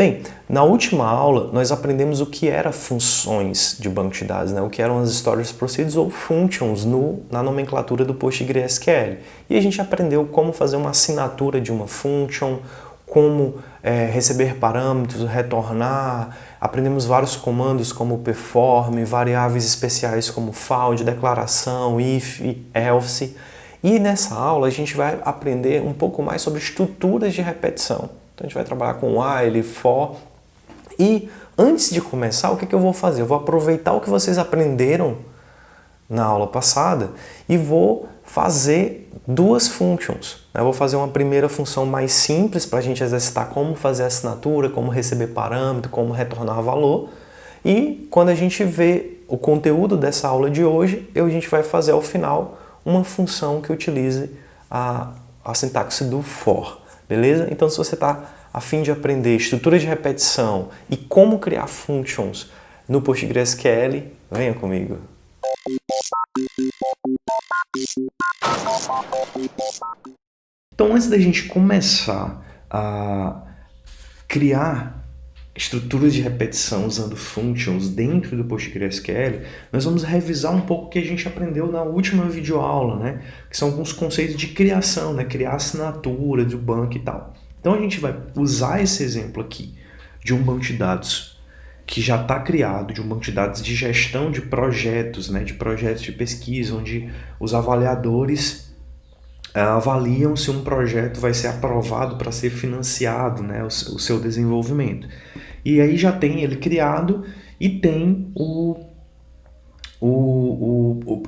Bem, na última aula nós aprendemos o que eram funções de banco de dados, né? O que eram as storage procedures ou functions na nomenclatura do PostgreSQL. E a gente aprendeu como fazer uma assinatura de uma function, como receber parâmetros, retornar, aprendemos vários comandos como perform, variáveis especiais como found, declaração, if, else. E nessa aula a gente vai aprender um pouco mais sobre estruturas de repetição. Então a gente vai trabalhar com while, for. E antes de começar, o que eu vou fazer? Eu vou aproveitar o que vocês aprenderam na aula passada e vou fazer duas functions. Eu vou fazer uma primeira função mais simples para a gente exercitar como fazer a assinatura, como receber parâmetro, como retornar valor. E quando a gente vê o conteúdo dessa aula de hoje, a gente vai fazer ao final uma função que utilize a sintaxe do for. Beleza? Então, se você está a fim de aprender estruturas de repetição e como criar functions no PostgreSQL, venha comigo. Então, antes da gente começar a criar estruturas de repetição usando functions dentro do PostgreSQL, nós vamos revisar um pouco o que a gente aprendeu na última videoaula, né? Que são alguns conceitos de criação, né? Criar assinatura do banco e tal. Então a gente vai usar esse exemplo aqui de um banco de dados que já está criado, de um banco de dados de gestão de projetos, né? De projetos de pesquisa, onde os avaliadores avaliam se um projeto vai ser aprovado para ser financiado, né, o seu desenvolvimento. E aí já tem ele criado e tem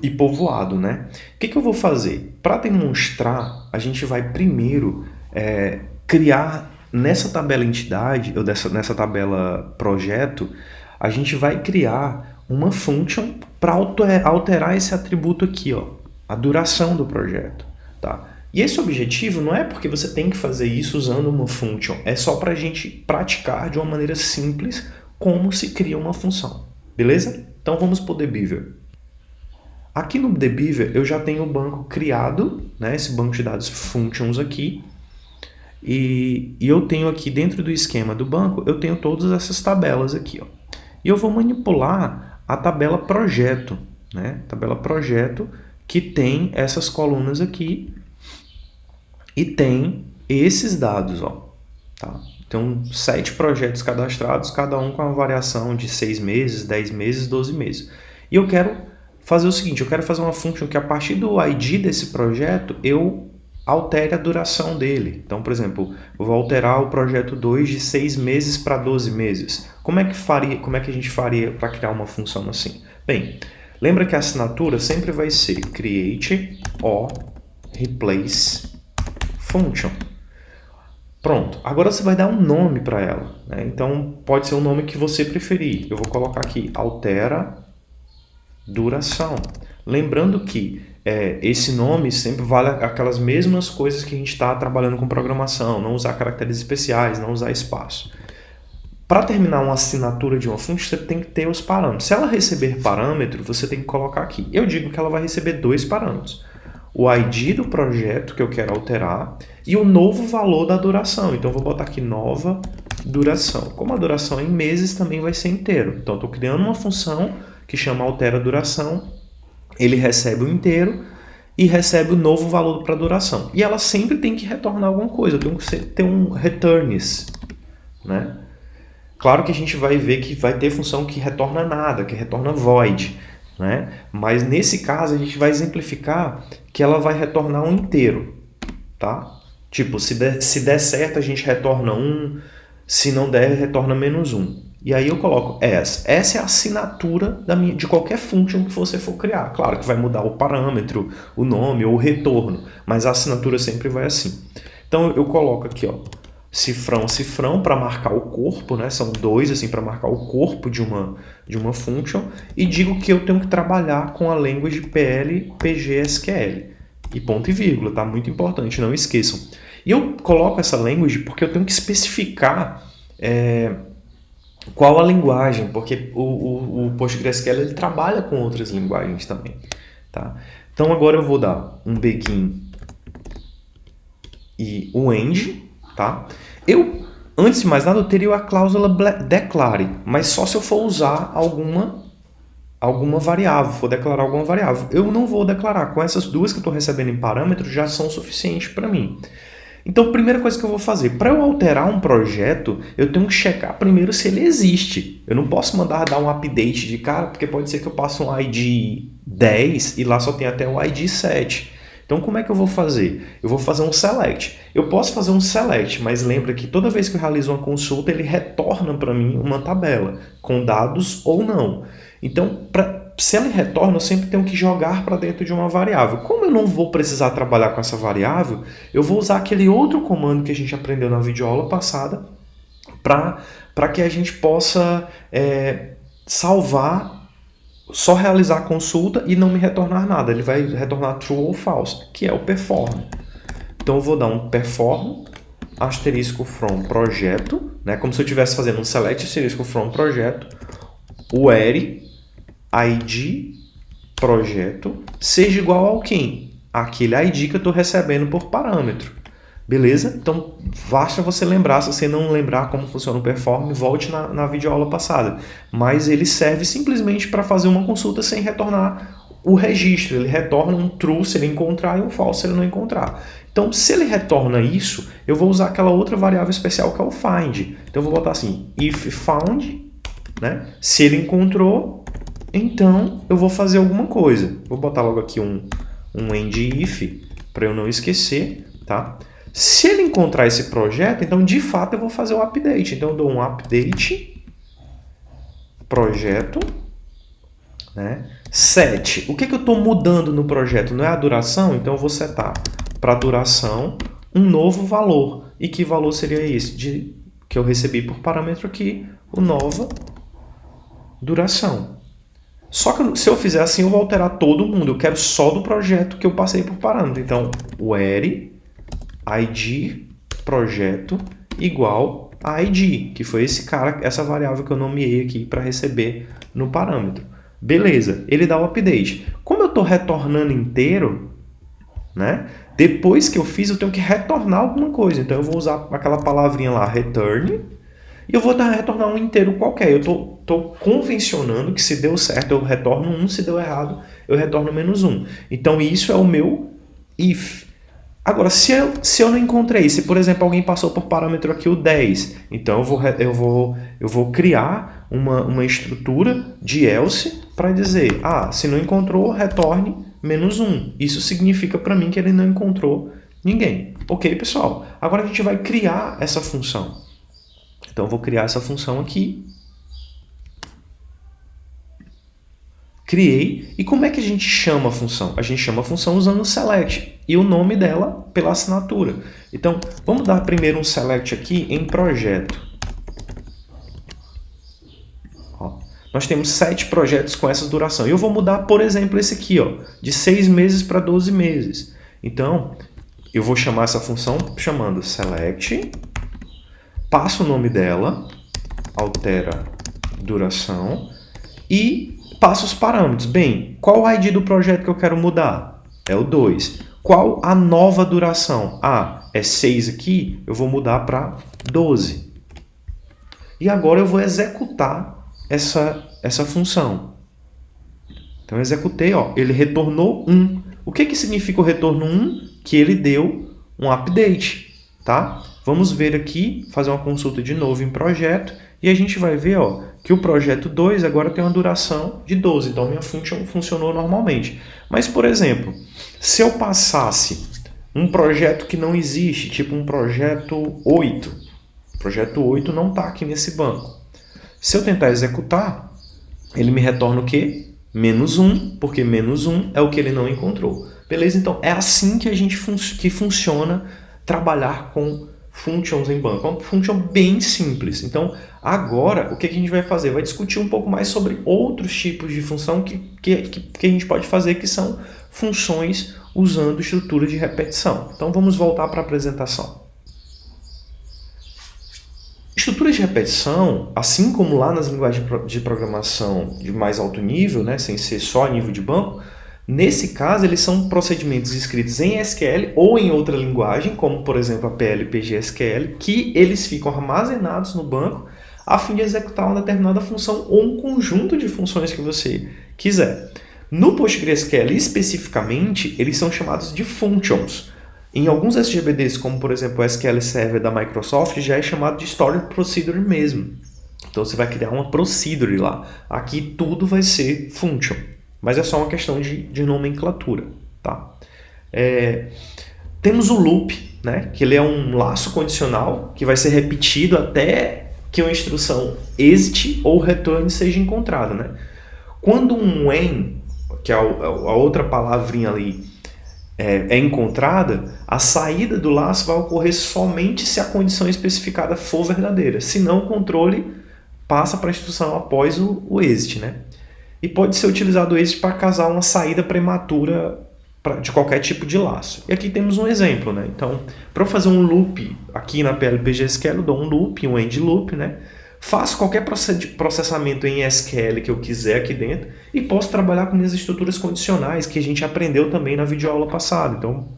e povoado, né? O que eu vou fazer? Para demonstrar, a gente vai primeiro criar nessa tabela entidade, ou nessa tabela projeto, a gente vai criar uma function para alterar esse atributo aqui, ó, a duração do projeto. Tá? E esse objetivo não é porque você tem que fazer isso usando uma function, é só para a gente praticar de uma maneira simples como se cria uma função, beleza? Então vamos para o Dbeaver. Aqui no Dbeaver eu já tenho o banco criado, né, esse banco de dados functions aqui, e eu tenho aqui dentro do esquema do banco, eu tenho todas essas tabelas aqui, ó. E eu vou manipular a tabela projeto, né, tabela projeto, que tem essas colunas aqui e tem esses dados, ó, tá? Então, 7 projetos cadastrados, cada um com uma variação de 6 meses, 10 meses, 12 meses. E eu quero fazer o seguinte, eu quero fazer uma função que a partir do ID desse projeto, eu altere a duração dele. Então, por exemplo, eu vou alterar o projeto 2 de 6 meses para 12 meses. Como é que a gente faria para criar uma função assim? Bem, lembra que a assinatura sempre vai ser create or replace function. Pronto, agora você vai dar um nome para ela, né? Então pode ser um nome que você preferir. Eu vou colocar aqui altera duração. Lembrando que esse nome sempre vale aquelas mesmas coisas que a gente está trabalhando com programação, não usar caracteres especiais, não usar espaço. Para terminar uma assinatura de uma função, você tem que ter os parâmetros. Se ela receber parâmetro, você tem que colocar aqui. Eu digo que ela vai receber 2 parâmetros. O ID do projeto que eu quero alterar e o novo valor da duração. Então, eu vou botar aqui nova duração. Como a duração é em meses, também vai ser inteiro. Então, estou criando uma função que chama altera duração. Ele recebe o inteiro e recebe o novo valor para a duração. E ela sempre tem que retornar alguma coisa. Eu tenho que ter um returns, né? Claro que a gente vai ver que vai ter função que retorna nada, que retorna void, né? Mas nesse caso a gente vai exemplificar que ela vai retornar um inteiro, tá? Tipo, se der certo a gente retorna 1, se não der retorna -1. E aí eu coloco essa é a assinatura de qualquer function que você for criar. Claro que vai mudar o parâmetro, o nome ou o retorno, mas a assinatura sempre vai assim. Então eu coloco aqui, ó, cifrão para marcar o corpo, né? São 2 assim para marcar o corpo de uma function e digo que eu tenho que trabalhar com a language PL PGSQL e ponto e vírgula, tá? Muito importante, não esqueçam. E eu coloco essa language porque eu tenho que especificar qual a linguagem, porque o PostgreSQL ele trabalha com outras linguagens também, tá? Então agora eu vou dar um begin e o end, tá? Eu Antes de mais nada, eu teria a cláusula declare, mas só se eu for usar alguma variável, for declarar alguma variável. Eu não vou declarar. Com essas duas que eu estou recebendo em parâmetros, já são suficientes para mim. Então, a primeira coisa que eu vou fazer, para eu alterar um projeto, eu tenho que checar primeiro se ele existe. Eu não posso mandar dar um update de cara, porque pode ser que eu passe um ID 10 e lá só tem até o ID 7. Então, como é que eu vou fazer? Eu vou fazer um select. Eu posso fazer um select, mas lembra que toda vez que eu realizo uma consulta, ele retorna para mim uma tabela, com dados ou não. Então, se ele retorna, eu sempre tenho que jogar para dentro de uma variável. Como eu não vou precisar trabalhar com essa variável, eu vou usar aquele outro comando que a gente aprendeu na videoaula passada para que a gente possa salvar, só realizar a consulta e não me retornar nada. Ele vai retornar true ou false, que é o perform. Então eu vou dar um perform asterisco from projeto, né? Como se eu estivesse fazendo um select asterisco from projeto, where ID projeto seja igual ao quem? Aquele ID que eu estou recebendo por parâmetro. Beleza? Então, basta você lembrar. Se você não lembrar como funciona o perform, volte na videoaula passada. Mas ele serve simplesmente para fazer uma consulta sem retornar o registro. Ele retorna um true se ele encontrar e um false se ele não encontrar. Então, se ele retorna isso, eu vou usar aquela outra variável especial que é o find. Então, eu vou botar assim, if found, né? Se ele encontrou, então eu vou fazer alguma coisa. Vou botar logo aqui um end if para eu não esquecer, tá? Se ele encontrar esse projeto, então de fato eu vou fazer o update. Então eu dou um update projeto, né? Set. O que eu estou mudando no projeto? Não é a duração? Então eu vou setar para a duração um novo valor. E que valor seria esse? Que eu recebi por parâmetro aqui, o nova duração. Só que se eu fizer assim, eu vou alterar todo mundo. Eu quero só do projeto que eu passei por parâmetro. Então, where ID projeto igual a ID, que foi essa variável que eu nomeei aqui para receber no parâmetro. Beleza, ele dá o update. Como eu estou retornando inteiro, né? Depois que eu fiz, eu tenho que retornar alguma coisa. Então, eu vou usar aquela palavrinha lá, return, e eu vou retornar um inteiro qualquer. Eu estou convencionando que se deu certo, eu retorno 1, se deu errado, eu retorno -1. Então, isso é o meu if. Agora, se eu não encontrei, se por exemplo alguém passou por parâmetro aqui o 10, então eu vou criar uma estrutura de else para dizer, se não encontrou, retorne -1. Isso significa para mim que ele não encontrou ninguém. Ok, pessoal? Agora a gente vai criar essa função. Então eu vou criar essa função aqui. Criei. E como é que a gente chama a função? A gente chama a função usando o select e o nome dela pela assinatura. Então, vamos dar primeiro um select aqui em projeto. Ó, nós temos 7 projetos com essa duração. E eu vou mudar, por exemplo, esse aqui, ó, de 6 meses para 12 meses. Então, eu vou chamar essa função chamando select, passo o nome dela, altera duração e passo os parâmetros. Bem, qual o ID do projeto que eu quero mudar? É o 2. Qual a nova duração? É 6 aqui, eu vou mudar para 12. E agora eu vou executar essa função. Então eu executei, ele retornou 1. O que significa o retorno 1? Que ele deu um update, tá? Vamos ver aqui, fazer uma consulta de novo em projeto, e a gente vai ver que o projeto 2 agora tem uma duração de 12, então minha function funcionou normalmente. Mas, por exemplo, se eu passasse um projeto que não existe, tipo um projeto 8, o projeto 8 não está aqui nesse banco. Se eu tentar executar, ele me retorna o quê? -1, porque -1 é o que ele não encontrou. Beleza? Então, é assim que que funciona trabalhar com functions em banco. É uma function bem simples. Então, agora, o que a gente vai fazer? Vai discutir um pouco mais sobre outros tipos de função que a gente pode fazer, que são funções usando estrutura de repetição. Então, vamos voltar para a apresentação. Estruturas de repetição, assim como lá nas linguagens de programação de mais alto nível, né, sem ser só nível de banco, Nesse caso, eles são procedimentos escritos em SQL ou em outra linguagem, como por exemplo a PL/PG/SQL, que eles ficam armazenados no banco a fim de executar uma determinada função ou um conjunto de funções que você quiser. No PostgreSQL especificamente, eles são chamados de functions. Em alguns SGBDs, como por exemplo o SQL Server da Microsoft, já é chamado de Stored Procedure mesmo. Então você vai criar uma procedure lá. Aqui tudo vai ser function, mas é só uma questão de nomenclatura. Tá? Temos o loop, né? Que ele é um laço condicional que vai ser repetido até que uma instrução exit ou return seja encontrada. Né? Quando um when, que é a outra palavrinha ali, é encontrada, a saída do laço vai ocorrer somente se a condição especificada for verdadeira. Senão, o controle passa para a instrução após o exit. Né? E pode ser utilizado o exit para causar uma saída prematura de qualquer tipo de laço. E aqui temos um exemplo. Né? Então, para eu fazer um loop aqui na PL/PG/SQL, eu dou um loop, um end loop, né? Faço qualquer processamento em SQL que eu quiser aqui dentro e posso trabalhar com minhas estruturas condicionais que a gente aprendeu também na videoaula passada. Então,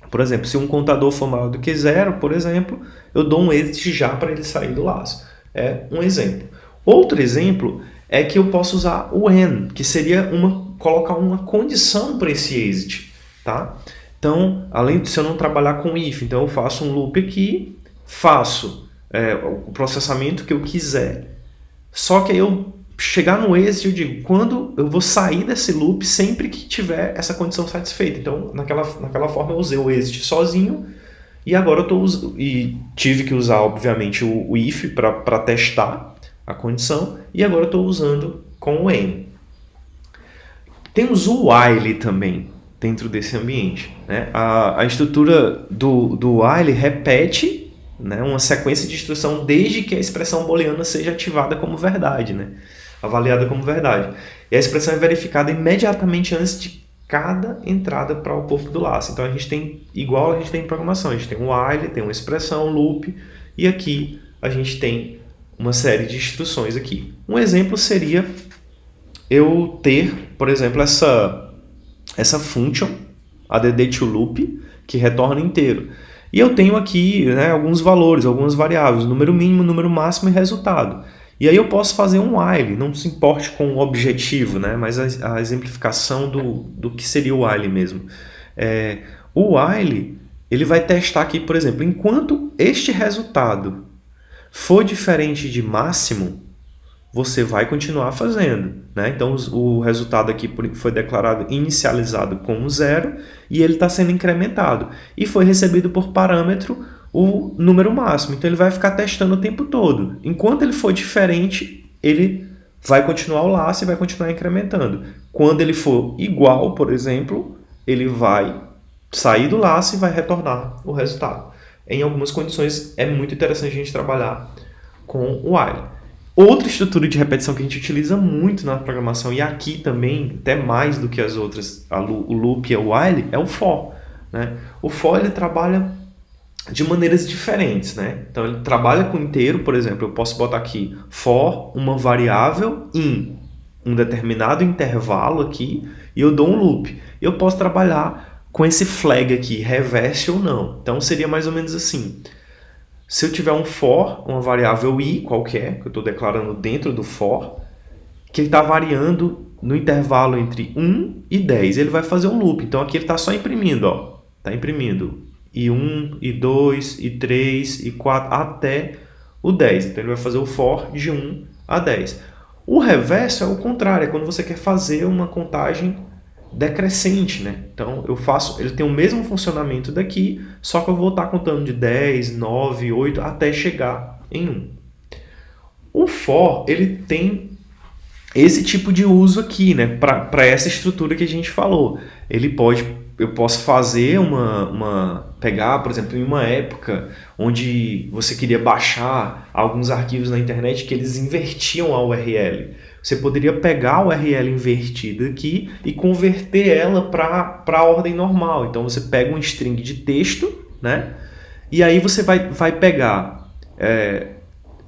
por exemplo, se um contador for maior do que 0, por exemplo, eu dou um exit já para ele sair do laço. É um exemplo. Outro exemplo é que eu posso usar o AND, que seria colocar uma condição para esse exit. Tá? Então, além de se eu não trabalhar com if, então eu faço um loop aqui, faço o processamento que eu quiser. Só que aí eu chegar no exit, eu digo, quando eu vou sair desse loop sempre que tiver essa condição satisfeita. Então, naquela forma eu usei o exit sozinho e agora tive que usar, obviamente, o if para testar a condição e agora eu estou usando com o when. Temos o while também dentro desse ambiente. Né? A estrutura do while repete, né, uma sequência de instrução desde que a expressão booleana seja ativada como verdade, né, avaliada como verdade. E a expressão é verificada imediatamente antes de cada entrada para o corpo do laço. Então a gente tem, igual a gente tem em programação, a gente tem um while, tem uma expressão, loop, e aqui a gente tem uma série de instruções aqui. Um exemplo seria eu ter, por exemplo, essa function, add2loop, que retorna inteiro. E eu tenho aqui, né, alguns valores, algumas variáveis, número mínimo, número máximo e resultado. E aí eu posso fazer um while, não se importe com o objetivo, né, mas a exemplificação do que seria o while mesmo. O while, ele vai testar aqui, por exemplo, enquanto este resultado for diferente de máximo, você vai continuar fazendo. Né? Então, o resultado aqui foi declarado inicializado como 0 e ele está sendo incrementado. E foi recebido por parâmetro o número máximo. Então, ele vai ficar testando o tempo todo. Enquanto ele for diferente, ele vai continuar o laço e vai continuar incrementando. Quando ele for igual, por exemplo, ele vai sair do laço e vai retornar o resultado. Em algumas condições, é muito interessante a gente trabalhar com o while. Outra estrutura de repetição que a gente utiliza muito na programação, e aqui também, até mais do que as outras, o loop e o while, é o for. Né? O for ele trabalha de maneiras diferentes. Né? Então ele trabalha com inteiro, por exemplo, eu posso botar aqui for uma variável in um determinado intervalo aqui e eu dou um loop. Eu posso trabalhar com esse flag aqui, reverse ou não. Então seria mais ou menos assim. Se eu tiver um for, uma variável i qualquer, que eu estou declarando dentro do for, que ele está variando no intervalo entre 1 e 10, ele vai fazer um loop. Então aqui ele está só imprimindo, está imprimindo i1, i2, i3, i4 até o 10. Então ele vai fazer o for de 1 a 10. O reverso é o contrário, é quando você quer fazer uma contagem decrescente, né? Então ele tem o mesmo funcionamento daqui, só que eu vou estar contando de 10, 9, 8 até chegar em 1. O for, ele tem esse tipo de uso aqui, né? Para essa estrutura que a gente falou. Eu posso fazer pegar, por exemplo, em uma época onde você queria baixar alguns arquivos na internet que eles invertiam a URL. Você poderia pegar a URL invertida aqui e converter ela para a ordem normal. Então você pega um string de texto, né? E aí você vai pegar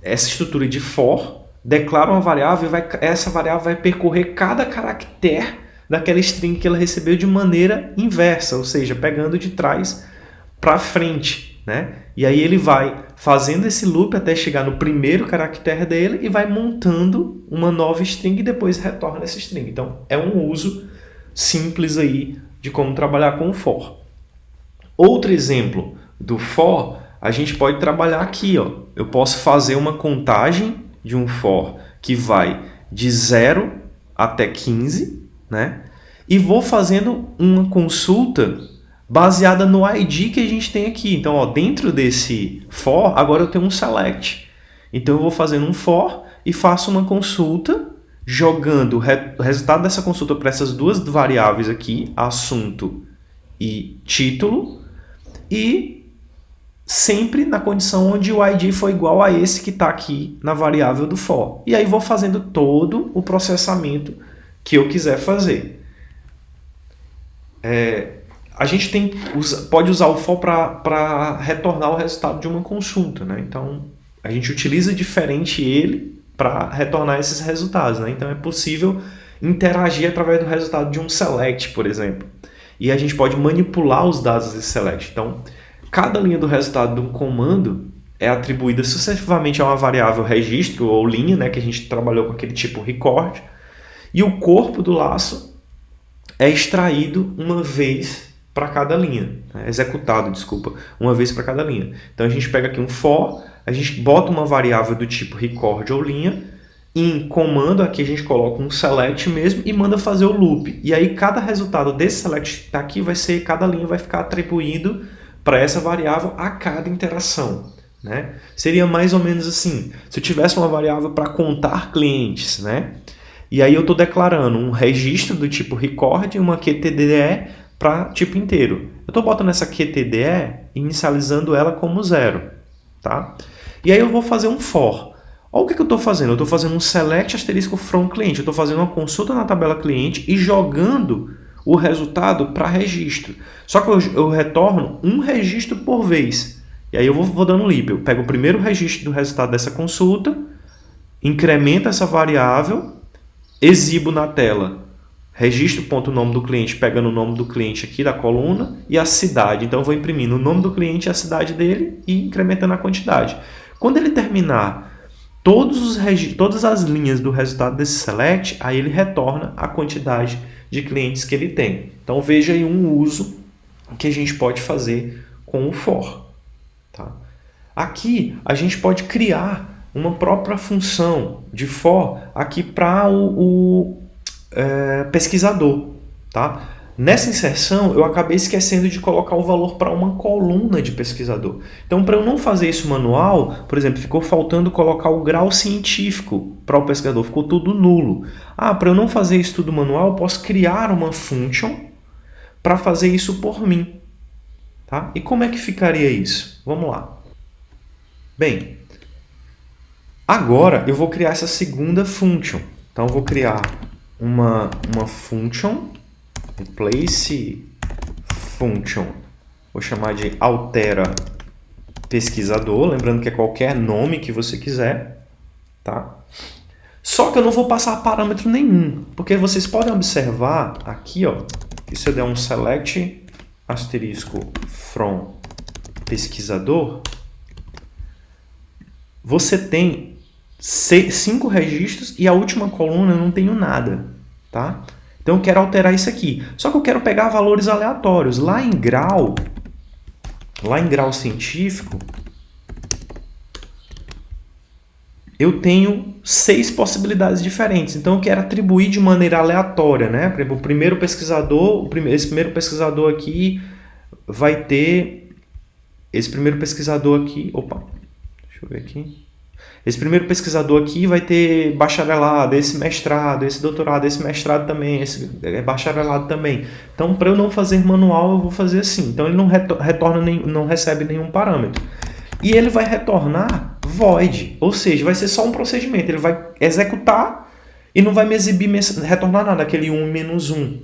essa estrutura de for, declara uma variável e essa variável vai percorrer cada caractere daquela string que ela recebeu de maneira inversa, ou seja, pegando de trás para frente, né? E aí ele vai fazendo esse loop até chegar no primeiro caractere dele e vai montando uma nova string e depois retorna essa string. Então, é um uso simples aí de como trabalhar com o for. Outro exemplo do for, a gente pode trabalhar aqui, ó. Eu posso fazer uma contagem de um for que vai de 0 até 15, né? E vou fazendo uma consulta baseada no ID que a gente tem aqui. Então, ó, dentro desse for, agora eu tenho um select. Então, eu vou fazendo um for e faço uma consulta, jogando o resultado dessa consulta para essas duas variáveis aqui, assunto e título, e sempre na condição onde o ID for igual a esse que está aqui na variável do for. E aí vou fazendo todo o processamento que eu quiser fazer. A gente pode usar o for para retornar o resultado de uma consulta, né? Então, a gente utiliza diferente ele para retornar esses resultados, né? Então, é possível interagir através do resultado de um select, por exemplo. E a gente pode manipular os dados desse select. Então, cada linha do resultado de um comando é atribuída sucessivamente a uma variável registro ou linha, né? Que a gente trabalhou com aquele tipo record. E o corpo do laço é extraído uma vez para cada linha, executado, desculpa, uma vez para cada linha. Então a gente pega aqui um for, a gente bota uma variável do tipo record ou linha, em comando aqui a gente coloca um select mesmo e manda fazer o loop. E aí cada resultado desse select que está aqui vai ser, cada linha vai ficar atribuído para essa variável a cada interação, né? Seria mais ou menos assim, se eu tivesse uma variável para contar clientes, né? E aí eu estou declarando um registro do tipo record e uma QTDE para tipo inteiro. Eu estou botando essa QTDE e inicializando ela como 0. Tá? E aí eu vou fazer um for. Olha o que eu estou fazendo. Eu estou fazendo um select asterisco from cliente. Eu estou fazendo uma consulta na tabela cliente e jogando o resultado para registro. Só que eu retorno um registro por vez. E aí eu vou dando lib. Eu pego o primeiro registro do resultado dessa consulta, incremento essa variável, exibo na tela registro.nome do cliente, pegando o nome do cliente aqui da coluna e a cidade. Então eu vou imprimindo o nome do cliente e a cidade dele e incrementando a quantidade. Quando ele terminar todas as linhas do resultado desse select, aí ele retorna a quantidade de clientes que ele tem. Então veja aí um uso que a gente pode fazer com o for. Tá? Aqui a gente pode criar uma própria função de for aqui para o pesquisador. Tá? Nessa inserção, eu acabei esquecendo de colocar o valor para uma coluna de pesquisador. Então, para eu não fazer isso manual, por exemplo, ficou faltando colocar o grau científico para o pesquisador, ficou tudo nulo. Para eu não fazer isso tudo manual, eu posso criar uma function para fazer isso por mim. Tá? E como é que ficaria isso? Vamos lá. Bem, agora eu vou criar essa segunda function. Então, eu vou criar uma function, replace function, vou chamar de altera pesquisador, lembrando que é qualquer nome que você quiser, tá? Só que eu não vou passar parâmetro nenhum, porque vocês podem observar aqui, ó, que se eu der um select asterisco from pesquisador, você tem 5 registros e a última coluna eu não tenho nada, tá? Então eu quero alterar isso aqui. Só que eu quero pegar valores aleatórios. Lá em grau científico, eu tenho 6 possibilidades diferentes. Então eu quero atribuir de maneira aleatória, né? Por exemplo, esse primeiro pesquisador aqui vai ter... Esse primeiro pesquisador aqui... Opa, deixa eu ver aqui. Esse primeiro pesquisador aqui vai ter bacharelado, esse mestrado, esse doutorado, esse mestrado também, esse bacharelado também. Então, para eu não fazer manual, eu vou fazer assim. Então, ele não recebe nenhum parâmetro. E ele vai retornar void, ou seja, vai ser só um procedimento. Ele vai executar e não vai me exibir, retornar nada, aquele 1 menos 1.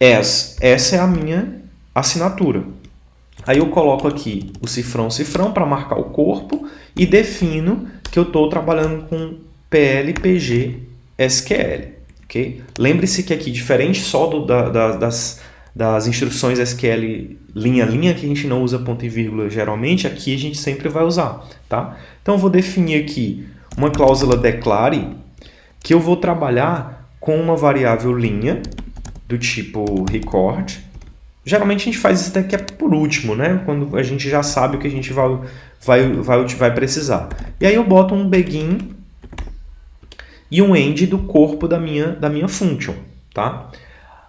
Essa é a minha assinatura. Aí eu coloco aqui o cifrão para marcar o corpo e defino que eu estou trabalhando com PLPG SQL. ok? Lembre-se que aqui, diferente só das instruções SQL linha a linha, que a gente não usa ponto e vírgula geralmente, aqui a gente sempre vai usar, tá? Então eu vou definir aqui uma cláusula declare, que eu vou trabalhar com uma variável linha, do tipo record. Geralmente a gente faz isso daqui por último, né? Quando a gente já sabe o que a gente vai precisar. E aí eu boto um begin e um end do corpo da minha function, tá?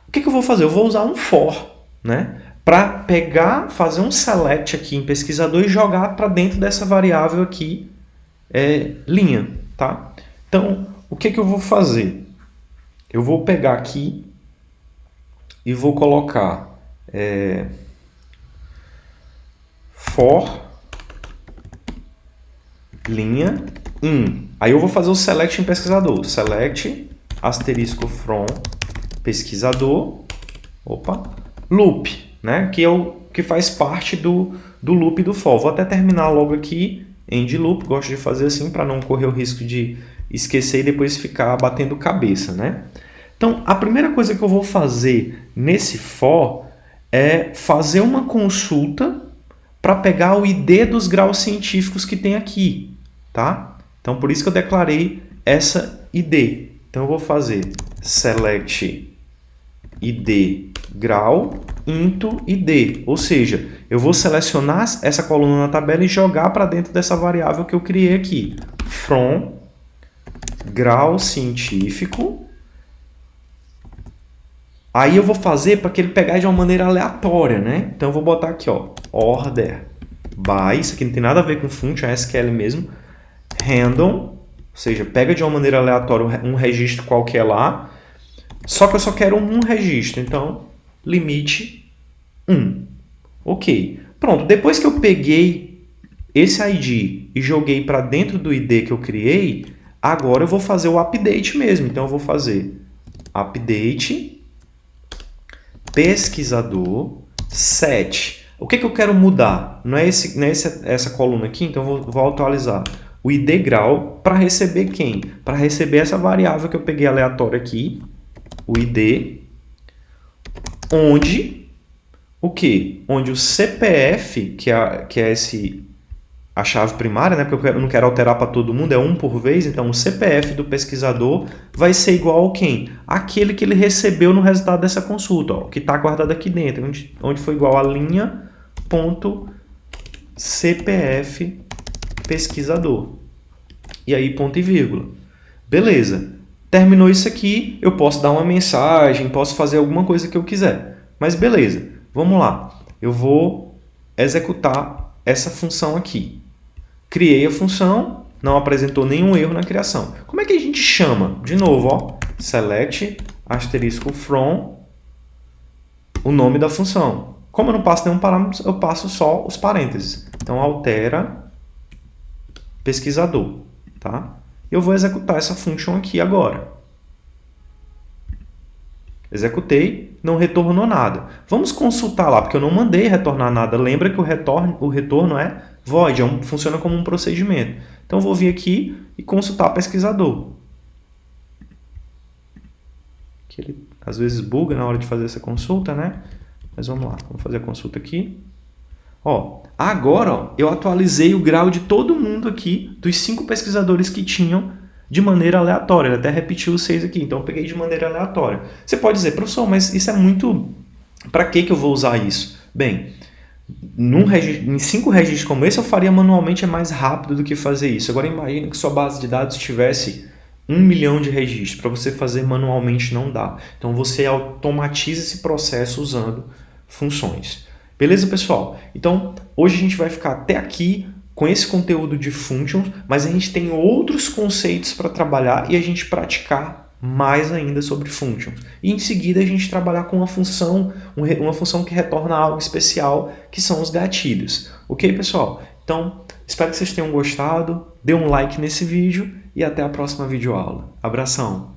O que eu vou fazer? Eu vou usar um for, né? Para pegar, fazer um select aqui em pesquisador e jogar para dentro dessa variável aqui, linha, tá? Então, o que eu vou fazer? Eu vou pegar aqui e vou colocar for linha in. Aí eu vou fazer o select em pesquisador. Select asterisco from pesquisador, loop, né? Que é o que faz parte do loop do for. Vou até terminar logo aqui end loop. Gosto de fazer assim para não correr o risco de esquecer e depois ficar batendo cabeça, né? Então, a primeira coisa que eu vou fazer nesse for é fazer uma consulta para pegar o ID dos graus científicos que tem aqui, tá? Então, por isso que eu declarei essa ID. Então, eu vou fazer select ID grau into ID, ou seja, eu vou selecionar essa coluna na tabela e jogar para dentro dessa variável que eu criei aqui, from grau científico. Aí eu vou fazer para que ele pegar de uma maneira aleatória, né? Então eu vou botar aqui, ó, order by, isso aqui não tem nada a ver com function, é SQL mesmo, random, ou seja, pega de uma maneira aleatória um registro qualquer lá, só que eu só quero um registro, então limite 1. Ok, pronto, depois que eu peguei esse ID e joguei para dentro do ID que eu criei, agora eu vou fazer o update mesmo, então eu vou fazer update pesquisador set. O que eu quero mudar? Não é essa coluna aqui, então eu vou atualizar o ID grau para receber quem? Para receber essa variável que eu peguei aleatória aqui, o ID, onde o quê? Onde o CPF, que é a chave primária, né? Porque eu não quero alterar para todo mundo, é um por vez, então o CPF do pesquisador vai ser igual ao quem? Aquele que ele recebeu no resultado dessa consulta, ó, que está guardado aqui dentro, onde foi igual a linha ponto CPF pesquisador. E aí ponto e vírgula. Beleza. Terminou isso aqui, eu posso dar uma mensagem, posso fazer alguma coisa que eu quiser. Mas beleza, vamos lá. Eu vou executar essa função aqui. Criei a função, não apresentou nenhum erro na criação. Como é que a gente chama? De novo, ó, select asterisco from o nome da função. Como eu não passo nenhum parâmetro, eu passo só os parênteses. Então, altera pesquisador, tá? Eu vou executar essa função aqui agora. Executei, não retornou nada. Vamos consultar lá, porque eu não mandei retornar nada. Lembra que o retorno é void, funciona como um procedimento. Então, eu vou vir aqui e consultar o pesquisador. Que ele às vezes buga na hora de fazer essa consulta, né? Mas vamos lá, vamos fazer a consulta aqui. Ó, agora ó, eu atualizei o grau de todo mundo aqui, dos 5 pesquisadores que tinham de maneira aleatória. Ele até repetiu os 6 aqui, então eu peguei de maneira aleatória. Você pode dizer, professor, mas isso é muito... Para que eu vou usar isso? Bem, em 5 registros como esse, eu faria manualmente, é mais rápido do que fazer isso. Agora imagine que sua base de dados tivesse 1 milhão de registros. Para você fazer manualmente não dá. Então você automatiza esse processo usando funções. Beleza, pessoal? Então, hoje a gente vai ficar até aqui com esse conteúdo de functions, mas a gente tem outros conceitos para trabalhar e a gente praticar mais ainda sobre functions. E em seguida a gente trabalhar com uma função que retorna algo especial, que são os gatilhos. Ok, pessoal? Então, espero que vocês tenham gostado, dê um like nesse vídeo e até a próxima videoaula. Abração!